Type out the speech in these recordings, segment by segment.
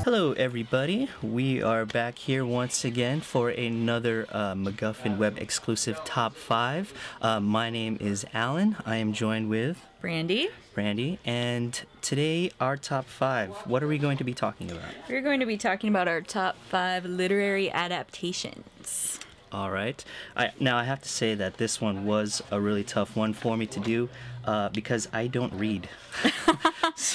Hello, everybody. We are back here once again for another MacGuffin Web exclusive Top 5. My name is Allen. I am joined with Brandi, and today our Top 5. What are we going to be talking about? we're going to be talking about our top 5 literary adaptations. All right. Now, I have to say that this one was a really tough one for me to do because I don't read.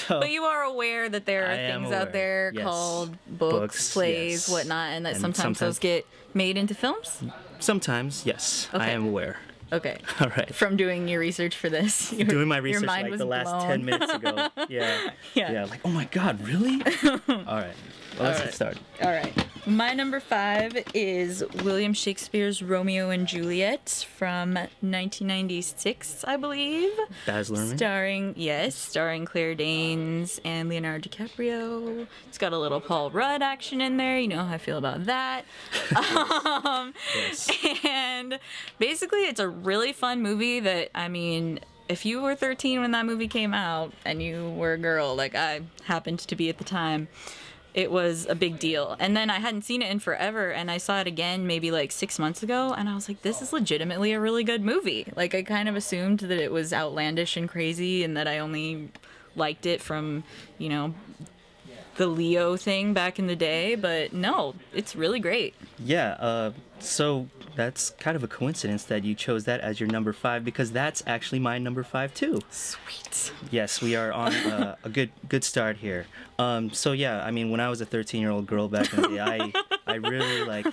But you are aware that there are things out there called books, plays, whatnot, and that sometimes those get made into films? Sometimes, yes. Okay. I am aware. Okay. All right. From doing your research for this. Doing my research like the last 10 minutes ago. Yeah. Like, oh my God, really? All right. Well, let's get started. All right. My number 5 is William Shakespeare's Romeo and Juliet from 1996, I believe. Baz Luhrmann. Starring Claire Danes and Leonardo DiCaprio. It's got a little Paul Rudd action in there. You know how I feel about that. Yes. And basically, it's a really fun movie that, I mean, if you were 13 when that movie came out and you were a girl, like I happened to be at the time, it was a big deal. And then I hadn't seen it in forever, and I saw it again maybe like 6 months ago, and I was like, this is legitimately a really good movie. Like, I kind of assumed that it was outlandish and crazy and that I only liked it from, you know, the Leo thing back in the day, but no, it's really great. Yeah, so that's kind of a coincidence that you chose that as your number 5, because that's actually my number 5 too. Sweet. Yes, we are on a good start here. So yeah, I mean, when I was a 13-year-old girl back in the day, I really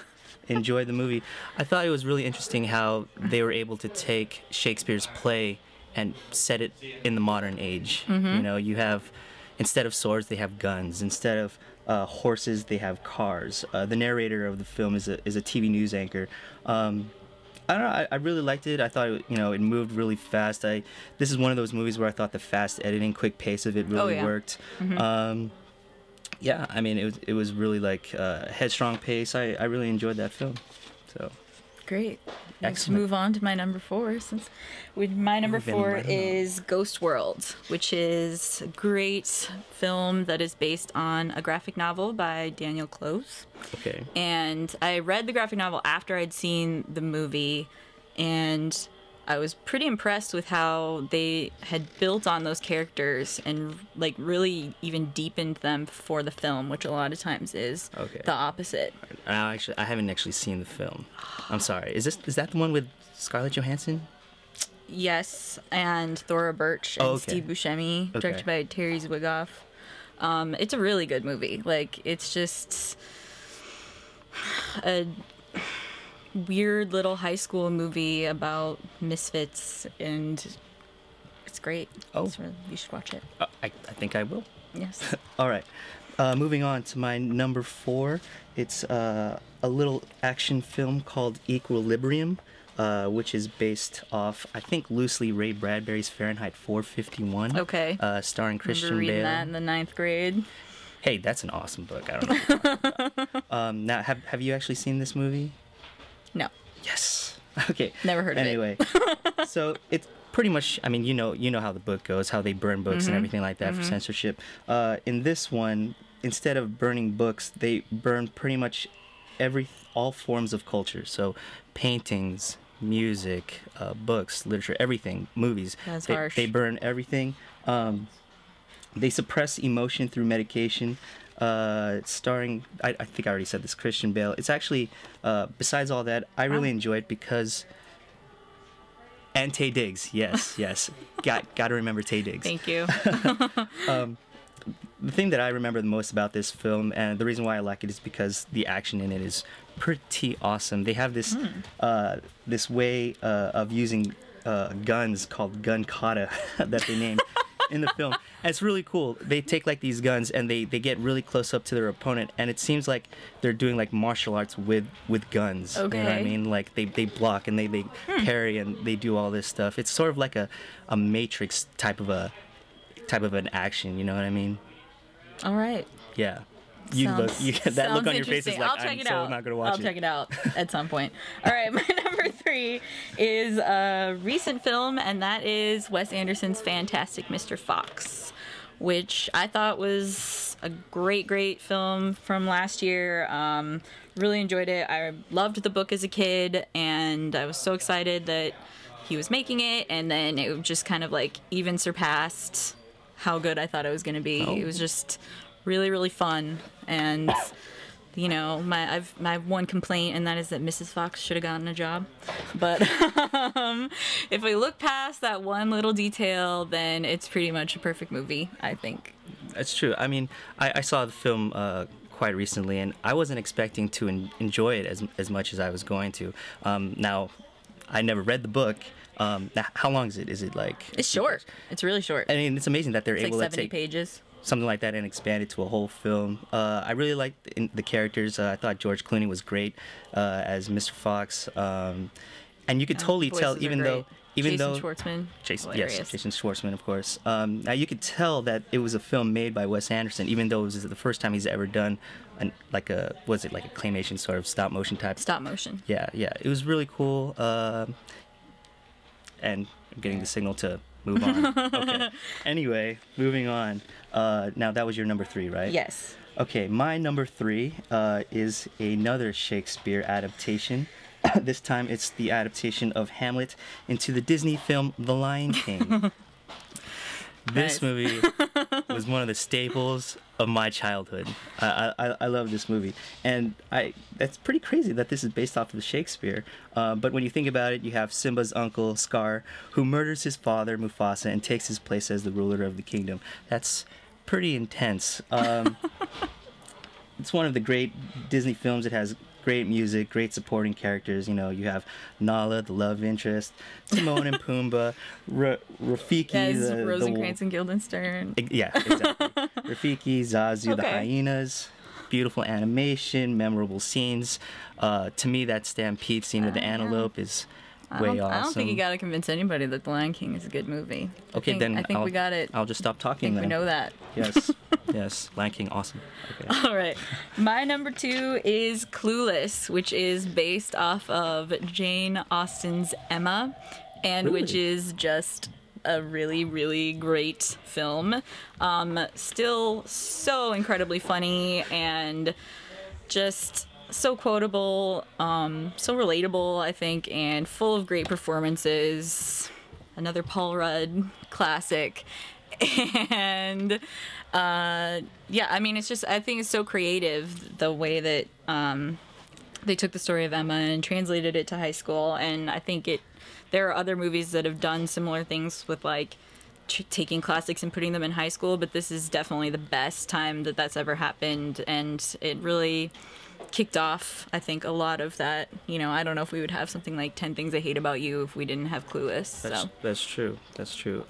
enjoyed the movie. I thought it was really interesting how they were able to take Shakespeare's play and set it in the modern age. Mm-hmm. You know, you have, instead of swords, they have guns. Instead of horses, they have cars. The narrator of the film is a TV news anchor. I don't know. I really liked it. I thought it moved really fast. This is one of those movies where I thought the fast editing, quick pace of it really worked. Mm-hmm. Yeah, I mean, it was really like a headstrong pace. I really enjoyed that film. So. Great. Let's move on to my number 4. My number 4 is Ghost World, which is a great film that is based on a graphic novel by Daniel Close. Okay. And I read the graphic novel after I'd seen the movie, and I was pretty impressed with how they had built on those characters and like really even deepened them for the film, which a lot of times is the opposite. I haven't actually seen the film. I'm sorry. Is that the one with Scarlett Johansson? Yes, and Thora Birch and Steve Buscemi, directed by Terry Zwigoff. It's a really good movie. Like, it's just a weird little high school movie about misfits, and it's great. You should watch it. I think I will. Yes. All right. Moving on to my number 4. It's a little action film called Equilibrium, which is based off, I think, loosely Ray Bradbury's Fahrenheit 451. Okay. Starring Christian Bale. Remember reading that in the 9th grade? Hey, that's an awesome book. I don't know. Now, have you actually seen this movie? No. Yes. Okay. Never heard of it. Anyway, so it's pretty much, I mean, you know how the book goes, how they burn books and everything like that for censorship. In this one, instead of burning books, they burn pretty much all forms of culture. So paintings, music, books, literature, everything, movies. That's harsh. They burn everything. They suppress emotion through medication. Starring, I think I already said this, Christian Bale. It's actually, besides all that, I really enjoy it because... And Taye Diggs, yes. Got to remember Taye Diggs. Thank you. The thing that I remember the most about this film, and the reason why I like it, is because the action in it is pretty awesome. They have this this way of using guns called gun kata that they named in the film. And it's really cool. They take like these guns and they get really close up to their opponent, and it seems like they're doing like martial arts with guns. Okay. You know what I mean? Like they block and they parry and they do all this stuff. It's sort of like a Matrix type of an action, you know what I mean? All right. Yeah. That look on your face is like, I'm so not going to watch it. I'll check it out at some point. All right, my number 3 is a recent film, and that is Wes Anderson's Fantastic Mr. Fox, which I thought was a great film from last year. Really enjoyed it. I loved the book as a kid, and I was so excited that he was making it, and then it just kind of like even surpassed how good I thought it was going to be. It was just really fun, and you know, my one complaint, and that is that Mrs. Fox should have gotten a job. But if we look past that one little detail, then it's pretty much a perfect movie, I think. That's true. I mean, I saw the film quite recently, and I wasn't expecting to enjoy it as much as I was going to. Now, I never read the book. Now, how long is it? Is it like... It's short. It's really short. I mean, it's amazing that they're it's able like to 70 take pages. Something like that and expand it to a whole film. I really liked the characters. I thought George Clooney was great as Mr. Fox. And you could totally tell, even though... Jason Schwartzman. Yes, Jason Schwartzman, of course. Now, you could tell that it was a film made by Wes Anderson, even though it was the first time he's ever done like a claymation sort of stop motion type? Stop motion. Yeah. It was really cool. And I'm getting the signal to move on. Okay. Anyway, moving on. Now, that was your number 3, right? Yes. Okay, my number 3 is another Shakespeare adaptation. This time it's the adaptation of Hamlet into the Disney film The Lion King. This movie was one of the staples of my childhood. I love this movie, and that's pretty crazy that this is based off of Shakespeare. But when you think about it, you have Simba's uncle Scar, who murders his father Mufasa and takes his place as the ruler of the kingdom. That's pretty intense. It's one of the great Disney films. It has great music, great supporting characters. You know, you have Nala, the love interest, Timon and Pumbaa, Rafiki, the Rosencrantz and Guildenstern. Yeah, exactly. Rafiki, Zazu, the hyenas. Beautiful animation, memorable scenes. To me, that stampede scene with the antelope is way awesome. I don't think you gotta convince anybody that The Lion King is a good movie. I think we got it. I'll just stop talking then. We know that. Yes, Lion King, awesome. Okay. All right. My number 2 is Clueless, which is based off of Jane Austen's Emma, and which is just a really great film. Still so incredibly funny and just so quotable, so relatable, I think, and full of great performances. Another Paul Rudd classic. And I mean, I think it's so creative the way that they took the story of Emma and translated it to high school. And I think there are other movies that have done similar things with like taking classics and putting them in high school, but this is definitely the best time that that's ever happened, and it really kicked off, I think, a lot of that. You know, I don't know if we would have something like 10 Things I Hate About You if we didn't have Clueless. That's true.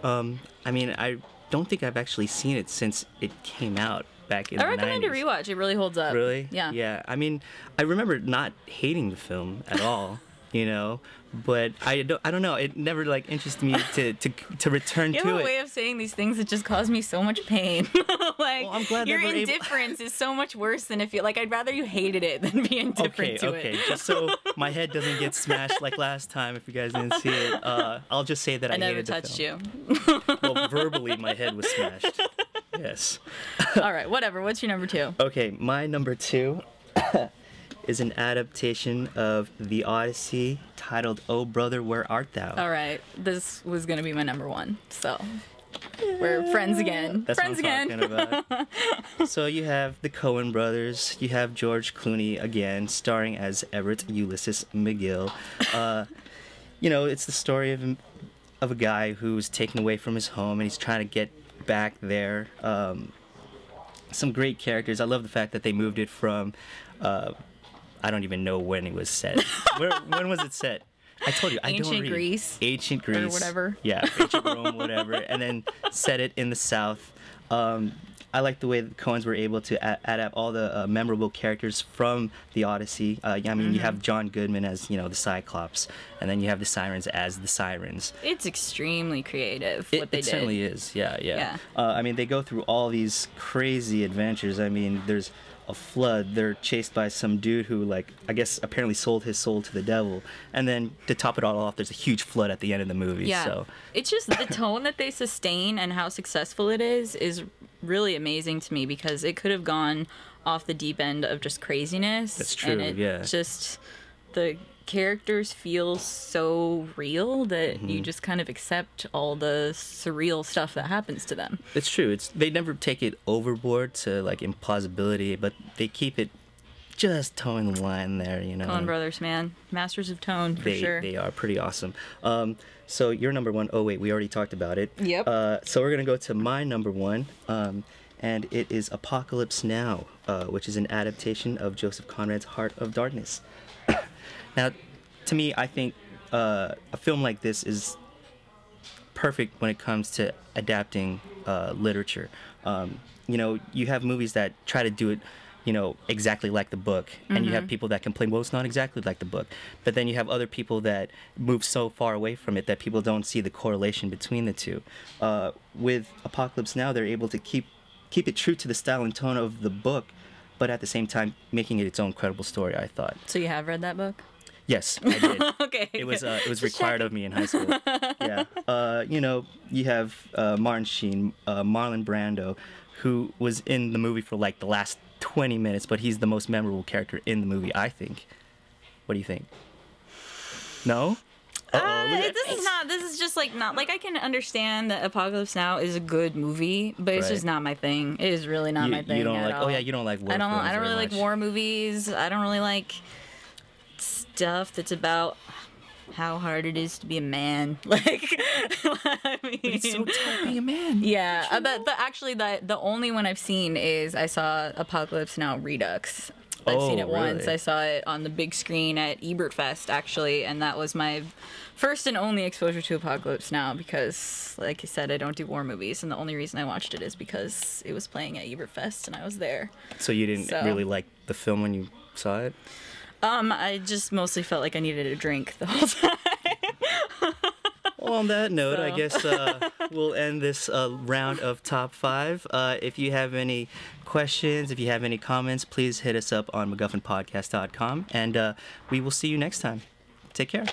I mean, I don't think I've actually seen it since it came out back in the 90s. I recommend a rewatch. It really holds up. Really? Yeah. Yeah. I mean, I remember not hating the film at all, you know, but I don't know. It never like interested me to return to it. You have a way of saying these things that just cause me so much pain. Like, well, I'm glad your indifference is so much worse than if you like. I'd rather you hated it than be indifferent to it. Okay, just so my head doesn't get smashed like last time. If you guys didn't see it, I'll just say that I hated the film. I never touched you. Well, verbally, my head was smashed. Yes. All right, whatever. What's your number 2? Okay, my number 2 is an adaptation of The Odyssey titled "Oh Brother, Where Art Thou?" All right, this was gonna be my number 1, so we're friends again. That's what I'm talking about. So you have the Coen brothers, you have George Clooney again, starring as Everett Ulysses McGill. You know, it's the story of a guy who's taken away from his home and he's trying to get back there. Some great characters. I love the fact that they moved it from. I don't even know when it was set. When was it set? I told you, I don't read. Ancient Greece. Or whatever. Yeah, ancient Rome, whatever. And then set it in the South. I like the way the Coens were able to adapt all the memorable characters from the Odyssey. I mean, you have John Goodman as, you know, the Cyclops, and then you have the Sirens as the Sirens. It's extremely creative what they did. It certainly is, yeah. I mean, they go through all these crazy adventures. I mean, there's a flood. They're chased by some dude who, like, I guess apparently sold his soul to the devil. And then to top it all off, there's a huge flood at the end of the movie. Yeah. So It's just the tone that they sustain and how successful it is really amazing to me, because it could have gone off the deep end of just craziness. That's true, and it yeah. just, the characters feel so real that you just kind of accept all the surreal stuff that happens to them. it's true. They never take it overboard to, like, implausibility, but they keep it just towing the line there, you know. Coen Brothers, man. Masters of tone, for sure. They are pretty awesome. So your number one, oh wait, we already talked about it. Yep. So we're going to go to my number one, and it is Apocalypse Now, which is an adaptation of Joseph Conrad's Heart of Darkness. Now, to me, I think a film like this is perfect when it comes to adapting literature. You know, you have movies that try to do it, you know, exactly like the book, and you have people that complain, well, it's not exactly like the book. But then you have other people that move so far away from it that people don't see the correlation between the two. With Apocalypse Now, they're able to keep it true to the style and tone of the book, but at the same time making it its own credible story, I thought. So you have read that book? Yes, I did. Okay. It was required of me in high school. Yeah. You know, you have Martin Sheen, Marlon Brando, who was in the movie for like the last 20 minutes, but he's the most memorable character in the movie, I think. What do you think? No? This is just like not like, I can understand that Apocalypse Now is a good movie, but it's just not my thing. It is really not my thing. You don't at like all. Oh yeah, you don't like war films I don't really very like much. war movies. I don't really like stuff that's about how hard it is to be a man. Like, I mean, It's so tough being a man. yeah. The only one I've seen is I saw Apocalypse Now Redux. I've seen it once. Really? I saw it on the big screen at Ebertfest, actually, and that was my first and only exposure to Apocalypse Now, because, like I said, I don't do war movies, and the only reason I watched it is because it was playing at Ebertfest and I was there. So you didn't really like the film when you saw it? I just mostly felt like I needed a drink the whole time. Well, on that note, I So. guess we'll end this round of Top 5. If you have any questions, if you have any comments, please hit us up on MacGuffinPodcast.com, and we will see you next time. Take care.